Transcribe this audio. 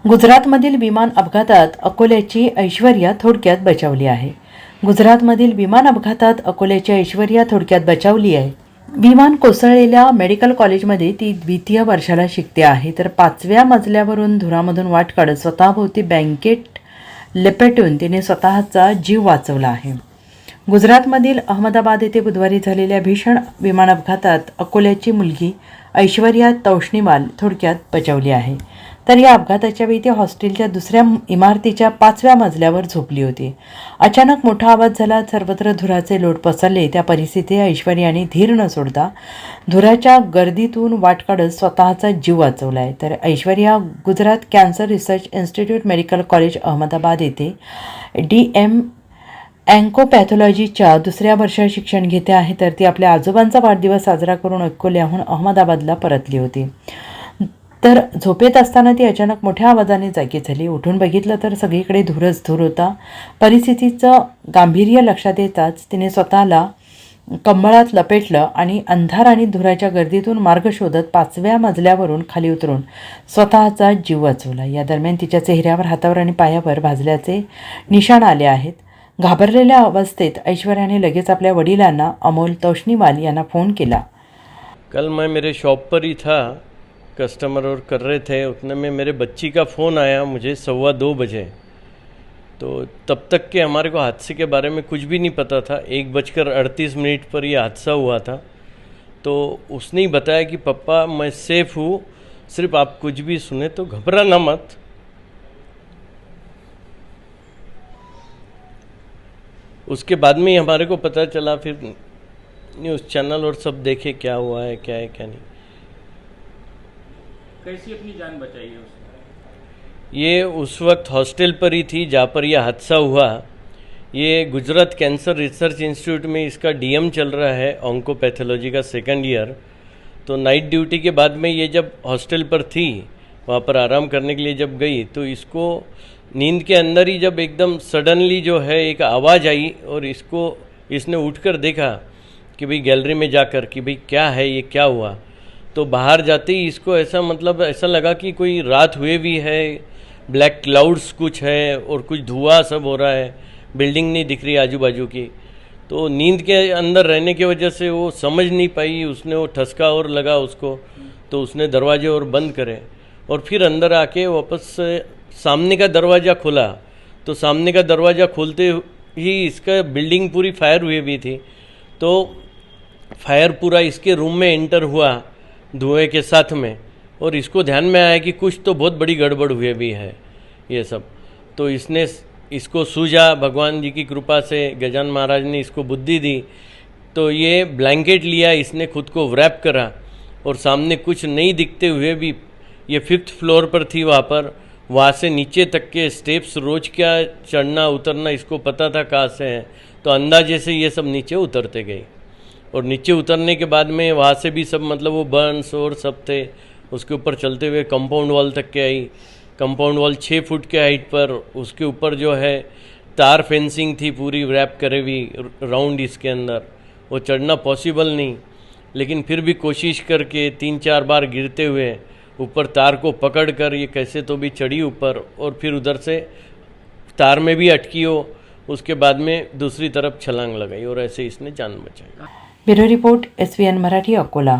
गुजरातमधील विमान अपघातात अकोल्याची ऐश्वर्या थोडक्यात बचावली आहे. गुजरातमधील विमान अपघातात अकोल्याची ऐश्वर्या थोडक्यात बचावली आहे. विमान कोसळलेल्या मेडिकल कॉलेजमध्ये ती द्वितीय वर्षाला शिकते आहे, तर 5व्या मजल्यावरून धुरामधून वाट काढत स्वतःभोवती ब्लँकेट लपेटून तिने स्वतःचा जीव वाचवला आहे. गुजरातमधील अहमदाबाद येथे बुधवारी झालेल्या भीषण विमान अपघातात अकोल्याची मुलगी ऐश्वर्या तौष्णीवाल थोडक्यात बचावली आहे. तर या अपघाताच्या वेळी ती हॉस्टेलच्या दुसऱ्या इमारतीच्या 5व्या मजल्यावर झोपली होती. अचानक मोठा आवाज झाला, सर्वत्र धुराचे लोट पसरले. त्या परिस्थितीत ऐश्वर्याने धीर न सोडता धुराच्या गर्दीतून वाट काढत स्वतःचा जीव वाचवला आहे. तर Aishwarya Gujarat cancer research institute medical college Ahmedabad येथे DM अँकोपॅथॉलॉजीच्या दुसऱ्या वर्षात शिक्षण घेते आहे. तर ती आपल्या आजोबांचा वाढदिवस साजरा करून अकोल्याहून अहमदाबादला परतली होती. तर झोपेत असताना ती अचानक मोठ्या आवाजाने जागी झाली. उठून बघितलं तर सगळीकडे धूरच धूर होता. परिस्थितीचं गांभीर्य लक्षात येताच तिने स्वतःला कंबळात लपेटलं आणि अंधार आणि धुराच्या गर्दीतून मार्ग शोधत 5व्या मजल्यावरून खाली उतरून स्वतःचा जीव वाचवला. या दरम्यान तिच्या चेहऱ्यावर, हातावर आणि पायावर भाजल्याचे निशाण आले आहेत. घाबरलेल्या अवस्थेत ऐश्वर्याने लगेच आपल्या वडिलांना अमोल तौष्णीवाल यांना फोन केला. कल मैं मेरे शॉप पर ही था, कस्टमर और कर रहे थे, उतने में मेरे बच्ची का फ़ोन आया मुझे 2:15 बजे. तो तब तक के हमारे को हादसे के बारे में कुछ भी नहीं पता था. 1:38 पर ये हादसा हुआ था. तो उसने ही बताया कि पापा मैं सेफ़ हूँ, सिर्फ आप कुछ भी सुने तो घबराना मत. उसके बाद में ही हमारे को पता चला, फिर न्यूज़ चैनल और सब देखे क्या हुआ है, क्या है क्या नहीं. कैसी अपनी जान बचाई है उसने? ये उस वक्त हॉस्टल पर ही थी जहाँ पर यह हादसा हुआ. ये गुजरात कैंसर रिसर्च इंस्टीट्यूट में इसका DM चल रहा है, ऑन्कोपैथोलॉजी का 2nd ईयर. तो नाइट ड्यूटी के बाद में ये जब हॉस्टल पर थी, वहाँ पर आराम करने के लिए जब गई, तो इसको नींद के अंदर ही जब एकदम सडनली जो है एक आवाज़ आई और इसने उठकर देखा कि भाई गैलरी में जाकर कि भाई क्या है ये, क्या हुआ. तो बाहर जाते ही इसको ऐसा लगा कि कोई रात हुए भी है, ब्लैक क्लाउड्स कुछ है और कुछ धुआं सब हो रहा है, बिल्डिंग नहीं दिख रही आजू बाजू की. तो नींद के अंदर रहने की वजह से वो समझ नहीं पाई, उसने वो ठसका और लगा उसको, तो उसने दरवाजे और बंद करे और फिर अंदर आके वापस सामने का दरवाज़ा खोला. तो सामने का दरवाज़ा खोलते ही इसका बिल्डिंग पूरी फायर हुई भी थी. तो फायर पूरा इसके रूम में एंटर हुआ धुएं के साथ में, और इसको ध्यान में आया कि कुछ तो बहुत बड़ी गड़बड़ हुई भी है ये सब. तो इसने इसको सूझा, भगवान जी की कृपा से गजानन महाराज ने इसको बुद्धि दी. तो ये ब्लैंकेट लिया, इसने खुद को व्रैप करा और सामने कुछ नहीं दिखते हुए भी, ये 5th फ्लोर पर थी, वहाँ से नीचे तक के स्टेप्स रोज क्या चढ़ना उतरना इसको पता था कहाँ से है. तो अंदाजे से ये सब नीचे उतरते गए और नीचे उतरने के बाद में वहाँ से भी सब वो बर्न्स और सब थे. उसके ऊपर चलते हुए कंपाउंड वॉल तक के आई. कंपाउंड वॉल 6 फुट के हाइट पर, उसके ऊपर जो है तार फेंसिंग थी पूरी रैप करे हुई राउंड इसके अंदर. वो चढ़ना पॉसिबल नहीं, लेकिन फिर भी कोशिश करके 3-4 बार गिरते हुए ऊपर तार को पकड़कर ये कैसे तो भी चढ़ी ऊपर, और फिर उधर से तार में भी अटकी हो, उसके बाद में दूसरी तरफ छलांग लगाई और ऐसे इसने जान बचाई. Bureau report SVN Marathi, Akola.